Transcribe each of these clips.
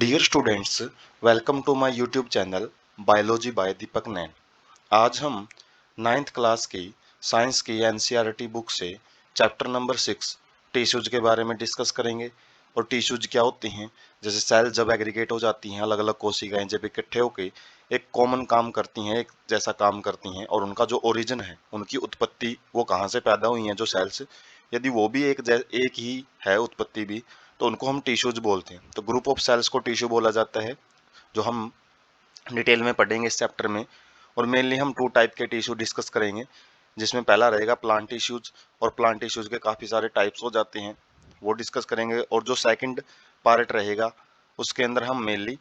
Dear students, welcome to my YouTube channel biology by Deepak Nain. आज हम ninth class की science की एनसीईआरटी बुक से चैप्टर नंबर 6 टिश्यूज के बारे में डिस्कस करेंगे। और टिश्यूज क्या होती हैं? जैसे सेल जब एग्रीगेट हो जाती हैं, अलग अलग कोशिकाएं जब इकट्ठे होकर एक कॉमन काम करती हैं, एक जैसा काम करती हैं, और उनका जो ओरिजिन है, उनकी उत्पत्ति, वो कहाँ से पैदा हुई हैं जो सेल्स, यदि वो भी एक ही है उत्पत्ति भी, तो उनको हम टिश्यूज बोलते हैं। तो ग्रुप ऑफ सेल्स को टिश्यू बोला जाता है, जो हम डिटेल में पढ़ेंगे इस चैप्टर में। और मेनली हम 2 टाइप के टिश्यू डिस्कस करेंगे, जिसमें पहला रहेगा प्लांट टिश्यूज, और प्लांट टिश्यूज के काफ़ी सारे टाइप्स हो जाते हैं, वो डिस्कस करेंगे। और जो सेकंड पार्ट रहेगा, उसके अंदर हम मेनली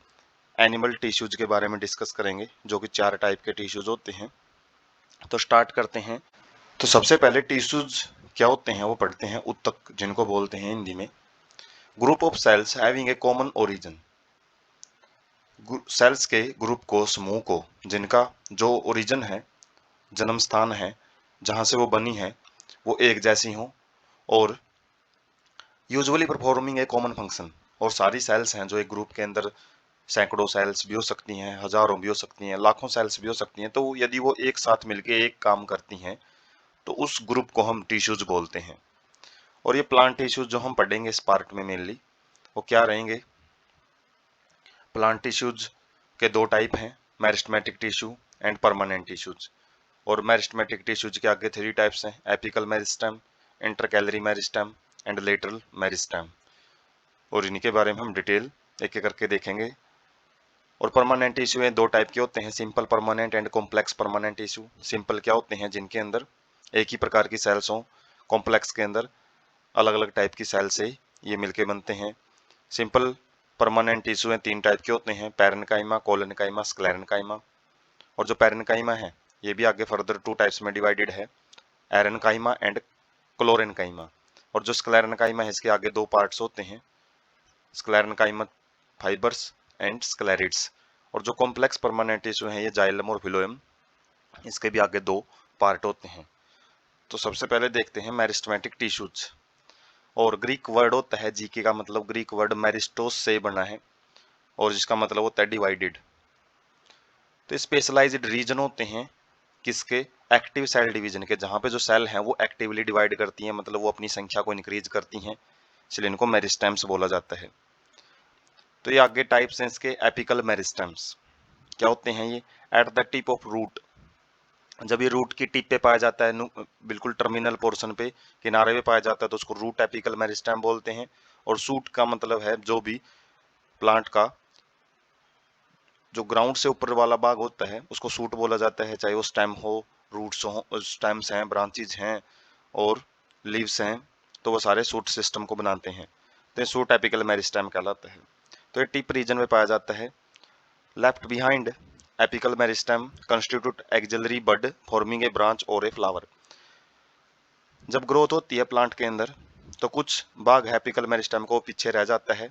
एनिमल टिश्यूज के बारे में डिस्कस करेंगे, जो कि 4 टाइप के टिश्यूज होते हैं। तो स्टार्ट करते हैं। तो सबसे पहले टिश्यूज क्या होते हैं वो पढ़ते हैं। ऊतक जिनको बोलते हैं हिंदी में। Group of cells having a common origin. Cells के ग्रुप को, समूह को, जिनका जो ओरिजिन है, जन्म स्थान है, जहां से वो बनी है, वो एक जैसी हो, और यूजुअली परफॉर्मिंग ए कॉमन फंक्शन। और सारी सेल्स हैं जो एक ग्रुप के अंदर, सैकड़ों सेल्स भी हो सकती हैं, हजारों भी हो सकती हैं, लाखों सेल्स भी हो सकती हैं, तो यदि वो एक साथ मिलके एक काम करती हैं, तो उस ग्रुप को हम टिश्यूज बोलते हैं। और ये प्लांट टिश्यूज जो हम पढ़ेंगे इस पार्ट में मेनली, वो क्या रहेंगे? प्लांट टिश्यूज के 2 टाइप हैं, meristematic tissue and permanent tissues. और मेरिस्टेमेटिक टिश्यूज के आगे 3 टाइप्स हैं, apical meristem, intercalary meristem and lateral meristem. और इनके बारे में हम डिटेल एक एक करके देखेंगे। और परमानेंट टिश्यू 2 टाइप के होते हैं, simple permanent and complex permanent tissue. Simple क्या होते हैं? जिनके अंदर एक ही प्रकार की सेल्स हों। कॉम्प्लेक्स के अंदर अलग अलग टाइप की सेल से ये मिलके बनते हैं। सिंपल परमानेंट टिश्यू 3 टाइप के होते हैं, पैरेन्काइमा, कोलेनकाइमा, स्क्लेरेन्काइमा। और जो पैरेन्काइमा है, ये भी आगे फर्दर 2 टाइप्स में डिवाइडेड है, एरेन्काइमा एंड क्लोरेन्काइमा। और जो स्क्लेरेन्काइमा है, इसके आगे 2 पार्ट्स होते हैं, स्क्लेरेन्काइमा फाइबर्स एंड स्क्लेरिड्स। और जो कॉम्प्लेक्स परमानेंट टिश्यू है, ये जाइलम और फिलोएम, इसके भी आगे 2 पार्ट होते हैं। तो सबसे पहले देखते हैं मेरिस्टेमेटिक टिश्यूज। और ग्रीक वर्ड होता है, जीके का मतलब ग्रीक वर्ड मेरिस्टोस से बना है, और जिसका मतलब होता है डिवाइडेड। तो स्पेशलाइज्ड रीजन होते हैं किसके? एक्टिव सेल डिवीजन के, जहां पे जो सेल हैं वो एक्टिवली डिवाइड करती हैं, मतलब वो अपनी संख्या को इंक्रीज करती हैं, इसलिए इनको मेरिस्टेम्स बोला जाता है। तो ये आगे टाइप्स हैं इसके। एपिकल मेरिस्टेम्स क्या होते हैं? ये at the tip of root, जब ये रूट की टिप पे पाया जाता है, बिल्कुल टर्मिनल पोर्शन पे, किनारे पे पाया जाता है, तो उसको रूट एपिकल मेरिस्टेम बोलते हैं। और सूट का मतलब है जो भी प्लांट का जो ग्राउंड से ऊपर वाला भाग होता है, उसको सूट बोला जाता है, चाहे वो स्टेम हो, रूट्स हो, स्टेम्स हैं, ब्रांचेज हैं और लीव्स हैं, तो वो सारे सूट सिस्टम को बनाते हैं। तो ये सूट एपिकल मेरिस्टेम कहलाता है। तो ये टिप रीजन में पाया जाता है। Left behind apical meristem constitute axillary bud forming a branch और ए फ्लावर। जब ग्रोथ होती है प्लांट के अंदर, तो कुछ भाग एपिकल मेरिस्टेम को पीछे रह जाता है,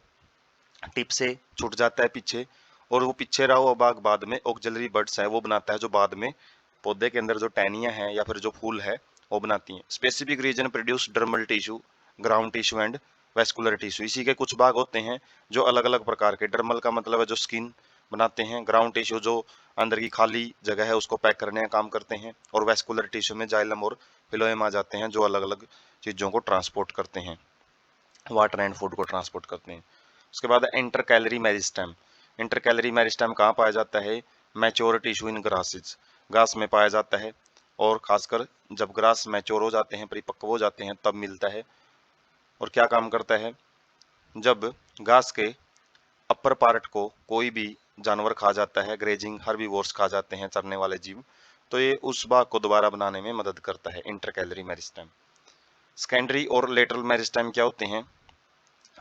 टिप से छूट जाता है पीछे, और वो पीछे रहा हुआ भाग बाद में ऑक्सिलरी बड्स है वो बनाता है, जो बाद में पौधे के अंदर जो टहनियां हैं या फिर जो फूल है वो बनाती हैं। Specific region produce dermal tissue, ground tissue and vascular tissue. इसी के कुछ भाग होते हैं जो अलग अलग प्रकार के, डर्मल का मतलब है जो स्किन बनाते हैं, ग्राउंड टिश्यू जो अंदर की खाली जगह है उसको पैक करने का काम करते हैं, और वेस्कुलर टिश्यू में जाइलम और फिलोएम आ जाते हैं, जो अलग अलग चीजों को ट्रांसपोर्ट करते हैं, वाटर एंड फूड को ट्रांसपोर्ट करते हैं। उसके बाद inter calorie meristem. Inter calorie meristem कहाँ पाया जाता है? मैच्योर टिश्यू इन ग्रासेस, घास में पाया जाता है, और खासकर जब ग्रास मैच्योर हो जाते हैं, परिपक्व हो जाते हैं, तब मिलता है। और क्या काम करता है? जब घास के अपर पार्ट को कोई भी जानवर खा जाता है, ग्रेजिंग हर्बीवोर्स खा जाते हैं, चरने वाले जीव, तो ये उस भाग को दोबारा बनाने में मदद करता है, इंटर कैलरी मेरिस्टेम। सेकेंडरी और लेटरल मेरिस्टेम क्या होते हैं?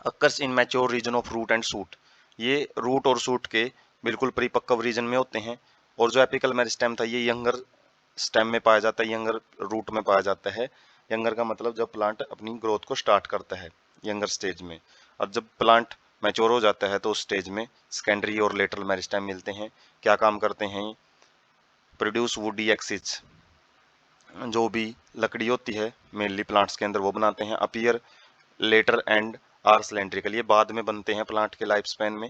Occurs in mature region of root and shoot. ये रूट और सूट के बिल्कुल परिपक्व रीजन में होते हैं। और जो एपिकल मेरिस्टेम था, ये यंगर स्टेम में पाया जाता है, यंगर रूट में पाया जाता है। यंगर का मतलब जब प्लांट अपनी ग्रोथ को स्टार्ट करता है, यंगर स्टेज में। और जब प्लांट मैच्योर हो जाता है, तो उस स्टेज में सेकेंडरी और लेटरल मेरिस्टेम मिलते हैं। क्या काम करते हैं? प्रोड्यूस वुडी एक्सिस, जो भी लकड़ी होती है मेनली प्लांट्स के अंदर, वो बनाते हैं। Appear later and are cylindrical, ये बाद में बनते हैं प्लांट के लाइफ स्पैन में।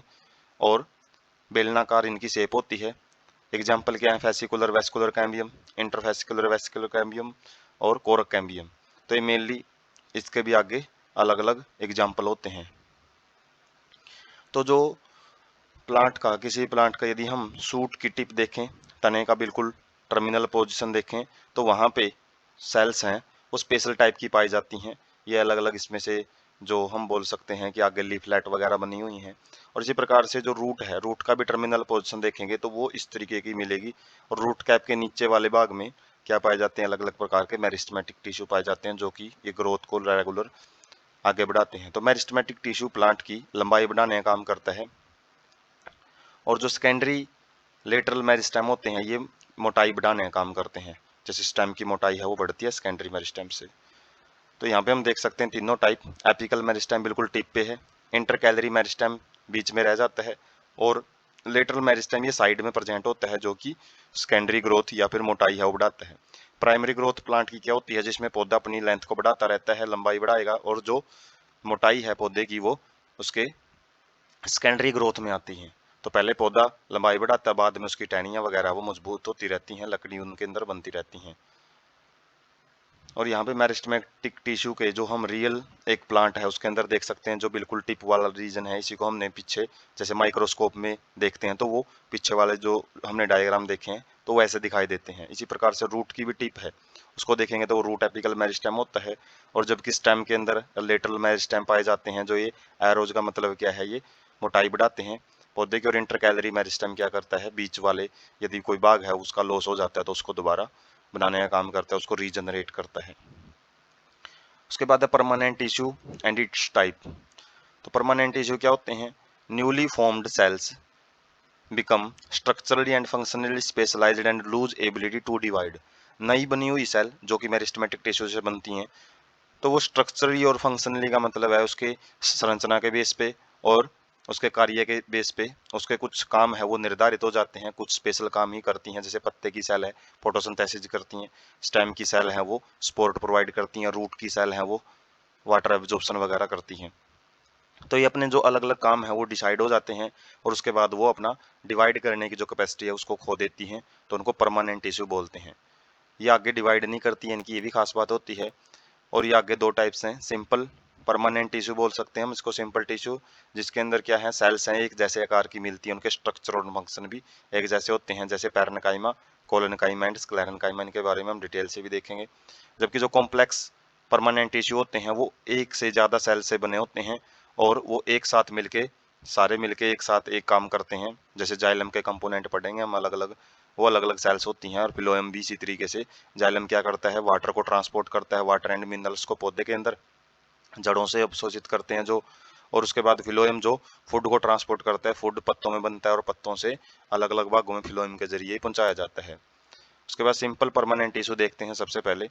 और बेलनाकार इनकी शेप होती है। एग्जाम्पल क्या है, fascicular vascular cambium, interfascicular vascular cambium और कोरक कैम्बियम। तो ये मेनली इसके भी आगे अलग अलग एग्जाम्पल होते हैं। तो जो प्लांट का, किसी प्लांट का यदि हम सूट की टिप देखें, तने का बिल्कुल टर्मिनल पोजीशन देखें, तो वहाँ पे सेल्स हैं वो स्पेशल टाइप की पाई जाती हैं। ये अलग अलग इसमें से जो हम बोल सकते हैं कि आगे लीफलेट वगैरह बनी हुई हैं। और इसी प्रकार से जो रूट है, रूट का भी टर्मिनल पोजीशन देखेंगे तो वो इस तरीके की मिलेगी। और रूट कैप के नीचे वाले भाग में क्या पाए जाते हैं, अलग अलग प्रकार के मेरिस्टेमेटिक टिश्यू पाए जाते हैं, जो कि ये ग्रोथ को रेगुलर आगे बढ़ाते हैं। तो मेरिस्टेमेटिक टिश्यू प्लांट की लंबाई बढ़ाने का काम करता है। और जो सेकेंडरी लेटरल मेरिस्टेम होते हैं, ये मोटाई बढ़ाने का काम करते हैं। जैसे स्टेम की मोटाई है वो बढ़ती है सेकेंडरी मेरिस्टेम से। तो यहाँ पे हम देख सकते हैं तीनों टाइप। एपिकल मेरिस्टेम बिल्कुल टिप पे है, इंटरकैलरी मेरिस्टेम बीच में रह जाता है, और लेटरल मेरिस्टेम ये साइड में प्रेजेंट होता है, जो कि सेकेंडरी ग्रोथ या फिर मोटाई है वो बढ़ाता है। प्राइमरी ग्रोथ प्लांट की क्या होती है, जिसमें पौधा अपनी लेंथ को बढ़ाता रहता है, लंबाई बढ़ाएगा, और जो मोटाई है पौधे की वो उसके सेकेंडरी ग्रोथ में आती है। तो पहले पौधा लंबाई बढ़ाता है, बाद में उसकी टहनियाँ वगैरह वो मजबूत होती रहती हैं, लकड़ी उनके अंदर बनती रहती हैं। और यहाँ पे मेरिस्टेमेटिक टिश्यू के जो हम रियल एक प्लांट है उसके अंदर देख सकते हैं, जो बिल्कुल टिप वाला रीजन है, इसी को हमने पीछे जैसे माइक्रोस्कोप में देखते हैं तो वो पीछे वाले जो हमने डायग्राम देखे हैं तो वो ऐसे दिखाई देते हैं। इसी प्रकार से रूट की भी टिप है, उसको देखेंगे तो वो रूट एपिकल मेरिस्टेम होता है। और जबकि स्टेम के अंदर लेटरल मेरिस्टेम पाए जाते हैं, जो ये एरोज का मतलब क्या है, ये मोटाई बढ़ाते हैं पौधे की। और इंटरकैलरी मेरिस्टेम क्या करता है, बीच वाले यदि कोई भाग है उसका लॉस हो जाता है तो उसको दोबारा बनाने का काम करता है, उसको रीजनरेट करता है। उसके बाद है permanent tissue and its type. तो परमानेंट टिश्यू क्या होते हैं, newly formed cells become structurally and functionally specialised and lose ability to divide. नई बनी हुई सेल जो कि मेरिस्टेमेटिक टिश्यू से बनती हैं, तो वो स्ट्रक्चरली और फंक्शनली का मतलब है उसके संरचना के बेस पे और उसके कार्य के बेस पे उसके कुछ काम है वो निर्धारित हो जाते हैं, कुछ स्पेशल काम ही करती हैं। जैसे पत्ते की सेल है फोटोसिंथेसिस करती हैं, स्टेम की सेल है वो सपोर्ट प्रोवाइड करती हैं, रूट की सेल है वो वाटर एब्जॉर्प्शन वगैरह करती हैं। तो ये अपने जो अलग अलग काम है वो डिसाइड हो जाते हैं, और उसके बाद वो अपना डिवाइड करने की जो कैपेसिटी है उसको खो देती हैं, तो उनको परमानेंट टिश्यू बोलते हैं। ये आगे डिवाइड नहीं करती है, इनकी ये भी खास बात होती है। और ये आगे दो टाइप्स हैं, सिंपल परमानेंट टिश्यू बोल सकते हैं हम इसको, सिंपल टिश्यू जिसके अंदर क्या है, सेल्स हैं एक जैसे आकार की मिलती है, उनके स्ट्रक्चर और फंक्शन भी एक जैसे होते हैं, जैसे पैरेन्काइमा, कोलोनकाइमा एंड स्क्लेरेन्काइमा, इनके बारे में हम डिटेल से भी देखेंगे। जबकि जो कॉम्प्लेक्स परमानेंट टिश्यू होते हैं वो एक से ज़्यादा सेल से बने होते हैं, और वो एक साथ मिलके सारे मिलके एक साथ एक काम करते हैं। जैसे जाइलम के कंपोनेंट पढ़ेंगे हम अलग अलग, वो अलग अलग सेल्स होती हैं। और फिलोएम भी इसी तरीके से, जाइलम क्या करता है, वाटर को ट्रांसपोर्ट करता है, वाटर एंड मिनरल्स को पौधे के अंदर जड़ों से अवशोषित करते हैं जो। और उसके बाद फिलोएम जो फूड को ट्रांसपोर्ट करता है, फूड पत्तों में बनता है और पत्तों से अलग अलग भागों में फिलोएम के जरिए पहुंचाया जाता है। उसके बाद सिंपल परमानेंट टिश्यू देखते हैं सबसे पहले।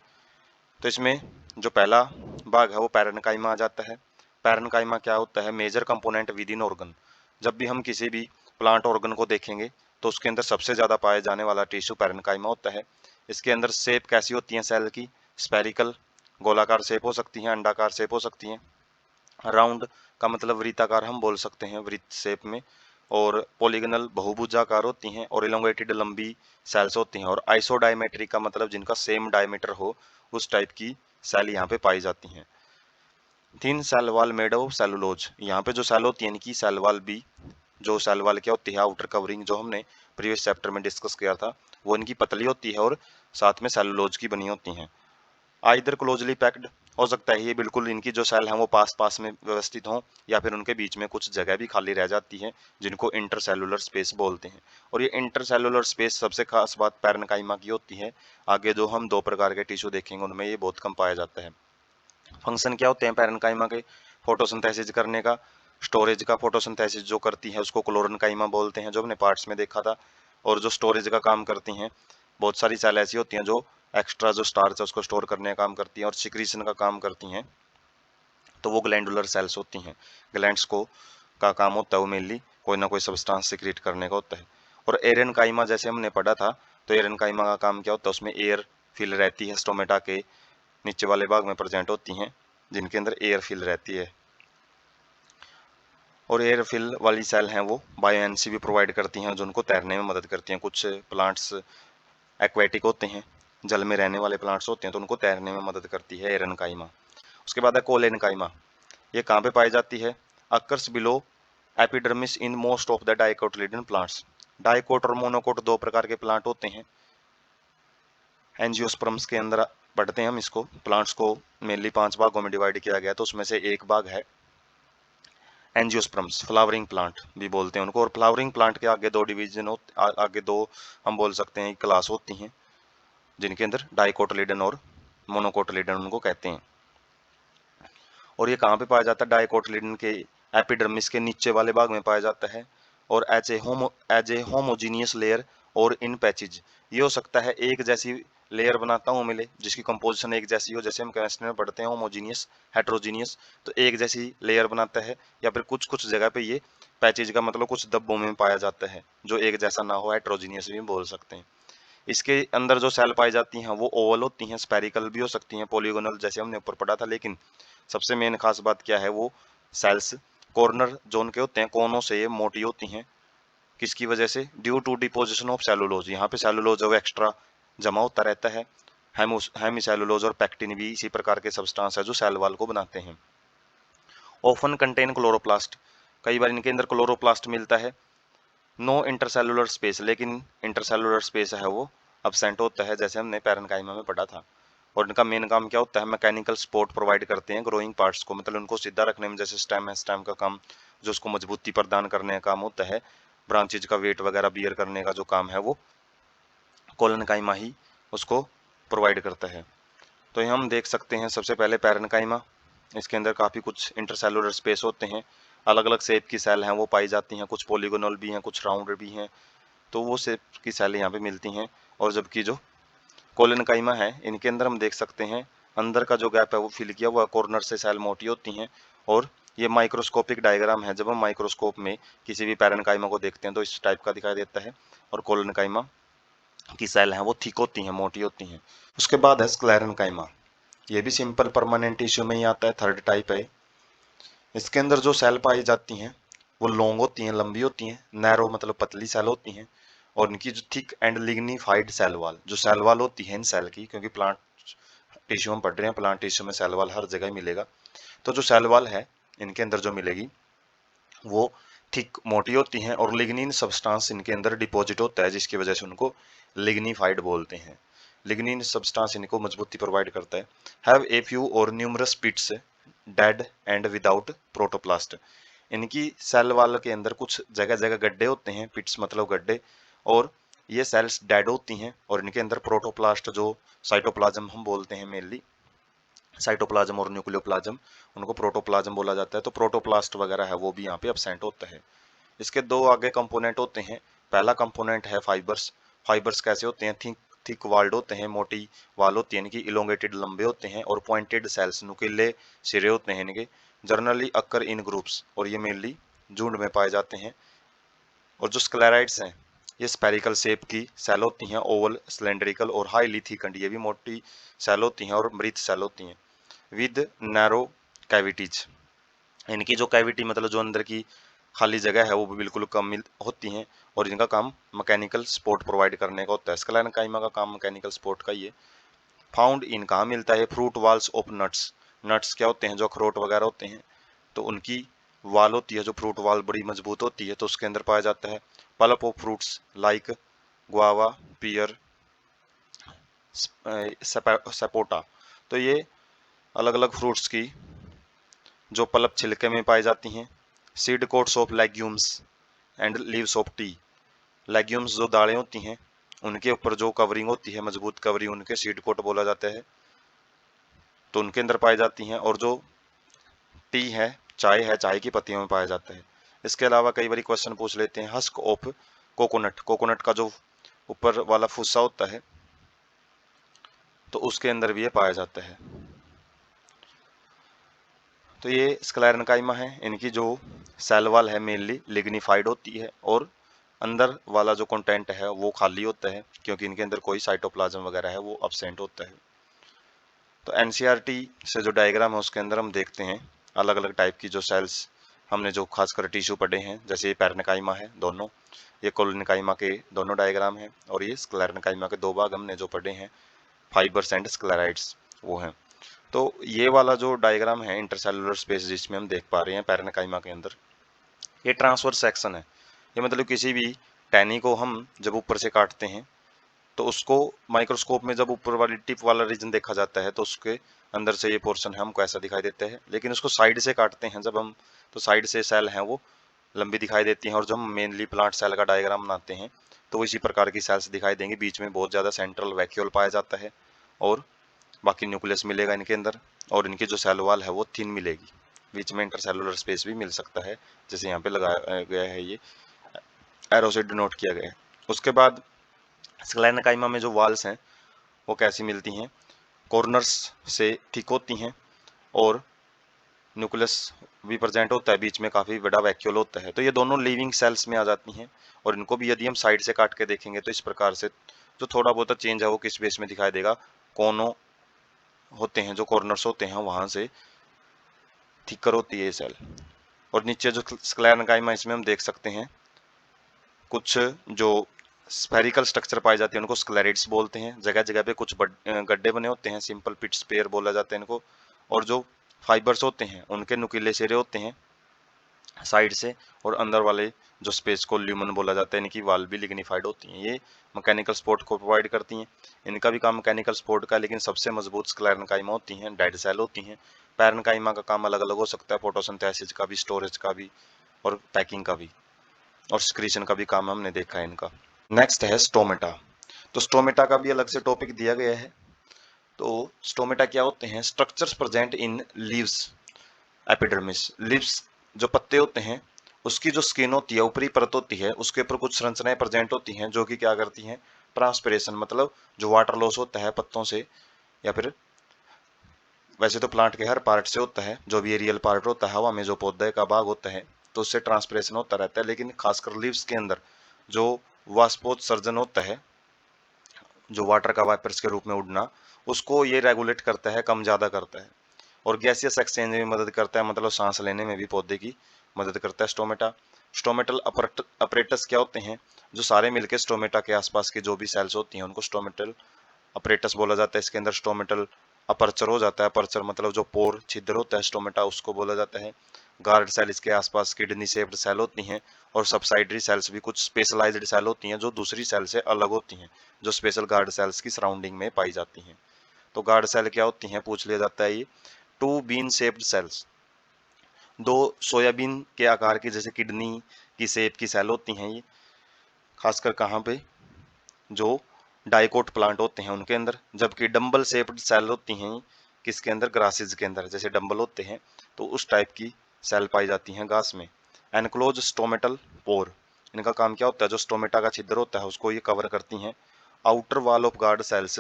तो इसमें जो पहला भाग है वो पैरेन्काइमा आ जाता है। पैरेन्काइमा क्या होता है, major component within organ. जब भी हम किसी भी प्लांट ऑर्गन को देखेंगे तो उसके अंदर सबसे ज़्यादा पाया जाने वाला टिश्यू पैरेन्काइमा होता है। इसके अंदर शेप कैसी होती है सेल की, स्पेरिकल गोलाकार शेप हो सकती हैं, अंडाकार शेप हो सकती हैं, राउंड का मतलब वृत्ताकार हम बोल सकते हैं वृत्त शेप में, और पॉलीगनल बहुभुजाकार होती हैं, और इलोंगेटेड लंबी सेल्स होती हैं, और आइसोडायमेट्रिक का मतलब जिनका सेम डायमीटर हो उस टाइप की सेल यहाँ पे पाई जाती हैं। Thin cell wall made of cellulose, यहाँ पे जो सेल होती है इनकी सेल वॉल भी, जो सेल वॉल क्या होती है, आउटर कवरिंग जो हमने प्रीवियस चैप्टर में डिस्कस किया था, वो इनकी पतली होती है और साथ में सेलुलोज की बनी होती हैं। आइदर क्लोजली पैक्ड, हो सकता है ये बिल्कुल इनकी जो सेल हैं वो पास पास में व्यवस्थित हों, या फिर उनके बीच में कुछ जगह भी खाली रह जाती है, जिनको इंटरसेलुलर स्पेस बोलते हैं। और ये इंटरसेलुलर स्पेस सबसे खास बात पैरेन्काइमा की होती है। आगे जो हम दो प्रकार के टिश्यू देखेंगे उनमें ये बहुत कम पाया जाता है। फंक्शन क्या होते हैं पैरेन्काइमा के, फोटोसिंथेसिस करने का, स्टोरेज का। फोटोसिंथेसिस जो करती है उसको क्लोरेन्काइमा बोलते हैं, जो हमने पार्ट्स में देखा था। और जो स्टोरेज का काम करती हैं, बहुत सारी सेल ऐसी होती हैं जो एक्स्ट्रा जो स्टार्च है उसको स्टोर करने का काम करती हैं और सिक्रीशन का काम करती हैं, तो वो ग्लैंडुलर सेल्स होती हैं। ग्लैंड्स को का काम होता है वो मेनली कोई ना कोई सब्सटेंस सिक्रीट करने का होता है। और एरेनकाइमा जैसे हमने पढ़ा था, तो एरेनकाइमा का काम क्या होता है, उसमें एयर फिल रहती है, स्टोमेटा के नीचे वाले भाग में प्रेजेंट होती हैं, जिनके अंदर एयर फिल रहती है। और एयर फिल वाली सेल हैं वो बायो एनर्जी भी प्रोवाइड करती हैं जो उनको तैरने में मदद करती हैं। कुछ प्लांट्स एक्वेटिक होते हैं, जल में रहने वाले प्लांट्स होते हैं, तो उनको तैरने में मदद करती है एरनकाइमा। उसके बाद है कोलेनकाइमा। ये कहाँ पे पाई जाती है? Occurs below epidermis in most of the dicotyledon plants. Dicot और मोनोकोट दो प्रकार के प्लांट होते हैं। एंजियोस्पर्म्स के अंदर पढ़ते हैं हम इसको। प्लांट्स को मेनली 5 भागों में डिवाइड किया गया, तो उसमें से एक भाग है एंजियोस्पर्म्स, फ्लावरिंग प्लांट भी बोलते हैं उनको। और फ्लावरिंग प्लांट के आगे दो डिवीजन आगे दो हम बोल सकते हैं क्लास होती हैं, जिनके अंदर डाइकोटिलेडन और मोनोकोटिलेडन उनको कहते हैं। और ये कहाँ पे पाया जाता है? डाइकोटिलेडन के एपिडर्मिस के नीचे वाले भाग में पाया जाता है। और एज ए होमोजीनियस लेयर और इन पैचेज। ये हो सकता है एक जैसी लेयर बनाता हूँ मिले, जिसकी कंपोजिशन एक जैसी हो, जैसे हम केमिस्ट्री में पढ़ते हैं होमोजीनियस, हेट्रोजीनियस, तो एक जैसी लेयर बनाता है। या फिर कुछ कुछ जगह पे ये पैचेज का मतलब कुछ धब्बों में पाया जाता है जो एक जैसा ना हो, हेट्रोजीनियस भी बोल सकते हैं। इसके अंदर जो सेल पाई जाती हैं वो ओवल होती हैं, स्पेरिकल भी हो सकती हैं, पॉलीगोनल जैसे हमने ऊपर पढ़ा था। लेकिन सबसे मेन खास बात क्या है? वो सेल्स कॉर्नर जोन के होते हैं, कोनों से ये मोटी होती हैं। किसकी वजह से? Due to deposition of cellulose. यहाँ पे सेलुलोज जो एक्स्ट्रा जमा होता रहता है। हेमीसेलुलोज और पैक्टिन भी इसी प्रकार के सब्सटेंस है जो सेल वॉल को बनाते हैं। Often contain chloroplast. कई बार इनके अंदर क्लोरोप्लास्ट मिलता है। नो इंटरसेलुलर स्पेस, लेकिन इंटरसेलुलर स्पेस है वो अब्सेंट होता है, जैसे हमने पैरेन्काइमा में पढ़ा था। और इनका मेन काम क्या होता है? मैकेनिकल सपोर्ट प्रोवाइड करते हैं ग्रोइंग पार्ट्स को, मतलब उनको सीधा रखने में। जैसे स्टेम है, स्टेम का काम जो उसको मजबूती प्रदान करने का काम होता है, ब्रांचेज का वेट वगैरह बियर करने का जो काम है वो कोलेनकाइमा ही उसको प्रोवाइड करता है। तो ये हम देख सकते हैं सबसे पहले पैरेन्काइमा। इसके अंदर काफ़ी कुछ इंटरसेलुलर स्पेस होते हैं, अलग अलग शेप की सेल हैं वो पाई जाती हैं, कुछ पॉलीगोनल भी हैं, कुछ राउंड भी हैं, तो वो शेप की सेल यहाँ पे मिलती हैं। और जबकि जो कोलेनकाइमा है, इनके अंदर हम देख सकते हैं अंदर का जो गैप है वो फिल किया हुआ, कॉर्नर से सेल मोटी होती हैं। और ये माइक्रोस्कोपिक डायग्राम है, जब हम माइक्रोस्कोप में किसी भी पैरेन्काइमा को देखते हैं तो इस टाइप का दिखाई देता है। और कोलेनकाइमा की सेल हैं वो थिक होती हैं, मोटी होती हैं। उसके बाद है स्क्लेरेनकाइमा। ये भी सिंपल परमानेंट टिश्यू में ही आता है, थर्ड टाइप है। इसके अंदर जो सेल पाई जाती हैं वो लॉन्ग होती हैं, लंबी होती हैं, नैरो मतलब पतली सेल होती हैं। और इनकी जो thick and lignified cell wall, जो सेल वॉल होती है इन सेल की, क्योंकि प्लांट टिश्यू हम पढ़ रहे हैं, प्लांट टिश्यू में सेल वॉल हर जगह मिलेगा, तो जो सेल वॉल है इनके अंदर जो मिलेगी वो थिक मोटी होती हैं। और लिग्निन सब्सटेंस इनके अंदर डिपॉजिट होता है, जिसकी वजह से उनको लिग्निफाइड बोलते हैं। लिग्निन सब्सटेंस इनको मजबूती प्रोवाइड करता है। हैव ए फ्यू और numerous pits dead end without protoplast. इनकी सेल वॉल के अंदर कुछ जगह जगह गड्ढे होते हैं, पिट्स मतलब गड्ढे, और ये सेल्स डेड होती हैं। और इनके अंदर प्रोटोप्लास्ट जो साइटोप्लाज्म हम बोलते हैं, मेनली साइटोप्लाज्म और न्यूक्लियोप्लाज्म, उनको प्रोटोप्लाज्म बोला जाता है। तो प्रोटोप्लास्ट वगैरह है वो भी यहाँ पे अब्सेंट होता है। इसके दो आगे कंपोनेंट होते हैं। पहला कंपोनेंट है फाइबर्स। फाइबर्स कैसे होते हैं? थिक थिक वाल्ड होते हैं, मोटी वाल होती है इनकी, इलोंगेटेड लंबे होते हैं, और पॉइंटेड सेल्स नुकीले सिरे होते हैं इनके। जनरली अक्कर इन ग्रुप्स, और ये मेनली झुंड में पाए जाते हैं। और जो स्क्लेराइड्स हैं ये स्पेरिकल शेप की सेल होती हैं, ओवल, सिलेंड्रिकल और हाईली थिकंड। ये भी मोटी सेल होती हैं और मृत सेल होती हैं विद नैरो कैविटीज। इनकी जो कैविटी मतलब जो अंदर की खाली जगह है वो भी बिल्कुल कम होती हैं। और इनका काम मैकेनिकल सपोर्ट प्रोवाइड करने का होता है। स्क्लेरेनकाइमा का काम मैकेनिकल सपोर्ट का ही है। फाउंड इन कहाँ मिलता है? Fruit walls of nuts. Nuts क्या होते हैं? जो अखरोट वगैरह होते हैं, तो उनकी वाल होती है, जो फ्रूट वाल बड़ी मजबूत होती है, तो उसके अंदर पाया जाता है। Pulp of fruits like guava, pear, sapota. तो ये अलग अलग फ्रूट्स की जो पल्प छिलके में पाई जाती हैं। Seed quotes of legumes and leaves of T. Legumes जो दालें होती हैं उनके ऊपर जो कवरिंग होती है, मजबूत कवरिंग, उनके सीड कोट बोला जाता है, तो उनके अंदर पाई जाती हैं। और जो टी है, चाय की पत्तियों में पाया जाता है। इसके अलावा कई बार क्वेश्चन पूछ लेते हैं हस्क ऑफ कोकोनट। कोकोनट का जो ऊपर वाला फुस्सा होता है तो उसके अंदर भी ये पाया जाता है। तो ये स्क्लेरेनकाइमा है। इनकी जो सेल वॉल है मेनली लिग्निफाइड होती है, और अंदर वाला जो कंटेंट है वो खाली होता है, क्योंकि इनके अंदर कोई साइटोप्लाज्म वगैरह है वो अब्सेंट होता है। तो एनसीईआरटी से जो डायग्राम है उसके अंदर हम देखते हैं अलग अलग टाइप की जो सेल्स हमने जो खासकर टिश्यू पढ़े हैं, जैसे ये पैरेन्काइमा है दोनों, ये कोलिनकाइमा के दोनों डायग्राम हैं, और ये स्क्लेरेन्काइमा के दो भाग हमने जो पढ़े हैं, फाइबर्स एंड स्क्लेराइड्स, वो हैं। तो ये वाला जो डायग्राम है इंटरसेलुलर स्पेस जिसमें हम देख पा रहे हैं पैरेन्काइमा के अंदर, ये ट्रांसवर्स सेक्शन है। ये मतलब किसी भी टहनी को हम जब ऊपर से काटते हैं तो उसको माइक्रोस्कोप में जब ऊपर वाली टिप वाला रीजन देखा जाता है तो उसके अंदर से ये पोर्शन है हमको ऐसा दिखाई देता है, लेकिन उसको साइड से काटते हैं जब हम, तो साइड से सेल हैं वो लंबी दिखाई देती हैं, और जब हम मेनली प्लांट सेल का डायग्राम बनाते हैं तो वो इसी प्रकार की सेल्स दिखाई देंगी। बीच में बहुत ज़्यादा सेंट्रल वैक्यूल पाया जाता है और बाकी न्यूक्लियस मिलेगा इनके अंदर, और इनकी जो सेल वॉल है वो थिन मिलेगी। बीच में इंटरसेलुलर स्पेस भी मिल सकता है, जैसे यहाँ पे लगाया गया है, ये एरो से डिनोट किया गया है। उसके बाद स्क्लेरेन्काइमा में जो वॉल्स हैं वो कैसी मिलती हैं, कॉर्नर्स से ठीक होती हैं, और न्यूक्लियस भी प्रेजेंट होता है, बीच में काफ़ी बड़ा वैक्यूल होता है। तो ये दोनों लिविंग सेल्स में आ जाती हैं, और इनको भी यदि हम साइड से काट के देखेंगे तो इस प्रकार से जो थोड़ा बहुत चेंज है वो किस बेस में दिखाई देगा, कोनों होते हैं, जो कॉर्नर्स होते हैं वहाँ से थिकर होती है ये सेल। और नीचे जो स्क्लेरेन्काइमा, इसमें हम देख सकते हैं कुछ जो स्फेरिकल स्ट्रक्चर पाए जाते हैं उनको स्क्लेरिड्स बोलते हैं। जगह जगह पे कुछ गड्ढे बने होते हैं, सिंपल पिट्स पेयर बोला जाता है इनको। और जो फाइबर्स होते हैं उनके नुकीले सिरे होते हैं साइड से, और अंदर वाले जो स्पेस को ल्यूमन बोला जाता है, इनकी वाल भी लिग्निफाइड होती हैं। ये मैकेनिकल सपोर्ट को प्रोवाइड करती हैं। इनका भी काम मैकेनिकल सपोर्ट का, लेकिन सबसे मजबूत स्क्लेरेन्काइमा होती हैं, डेड सेल होती हैं। पैरेन्काइमा का काम अलग अलग हो सकता है, फोटोसिंथेसिस का भी, स्टोरेज का भी, और पैकिंग का भी, और सिक्रीशन का भी काम हमने देखा है इनका। नेक्स्ट है स्टोमेटा। तो स्टोमेटा का भी अलग से टॉपिक दिया गया है। तो स्टोमेटा क्या होते हैं, structures present in leaves epidermis. Leaves जो पत्ते होते हैं उसकी जो स्किन होती है, ऊपरी परत होती है, उसके ऊपर कुछ संरचनाएं प्रेजेंट होती हैं जो कि क्या करती हैं, ट्रांसपिरेशन, मतलब जो वाटर लॉस होता है पत्तों से, या फिर वैसे तो प्लांट के हर पार्ट से होता है, जो भी एरियल पार्ट होता है, हवा में जो पौधे का भाग होता है तो उससे ट्रांसपिरेशन होता रहता है, लेकिन खासकर लीव्स के अंदर जो वाष्पोत्सर्जन होता है, जो वाटर का वाइपर्स के रूप में उड़ना, उसको ये रेगुलेट करता है, कम ज़्यादा करता है, और गैसियस एक्सचेंज में मदद करता है, मतलब सांस लेने में भी पौधे की मदद करता है स्टोमेटा। स्टोमेटल अपरेटस क्या होते हैं, जो सारे मिलकर स्टोमेटा के आसपास की जो भी सेल्स होती हैं उनको स्टोमेटल अपरेटस बोला जाता है। इसके अंदर स्टोमेटल अपर्चर हो जाता है, अपर्चर मतलब जो पोर छिद्र होता है स्टोमेटा, उसको बोला जाता है। गार्ड सेल इसके आसपास किडनी शेप्ड सेल होती हैं, और सबसाइडरी सेल्स भी कुछ स्पेशलाइज्ड सेल होती हैं जो दूसरी सेल से अलग होती हैं, जो स्पेशल गार्ड सेल्स की सराउंडिंग में पाई जाती हैं। तो गार्ड सेल क्या होती हैं पूछ लिया जाता है, ये टू बीन शेप्ड सेल्स, दो सोयाबीन के आकार की जैसे किडनी की शेप की सेल होती हैं ये, खासकर कहाँ पे, जो डाइकोट प्लांट होते हैं उनके अंदर। जबकि डंबल शेप्ड सेल होती हैं किसके अंदर, ग्रासेज के अंदर, जैसे डंबल होते हैं तो उस टाइप की सेल पाई जाती हैं घास में। एनक्लोज स्टोमेटल पोर, इनका काम क्या होता है, जो स्टोमेटा का छिद्र होता है उसको ये कवर करती हैं। Outer wall of guard cells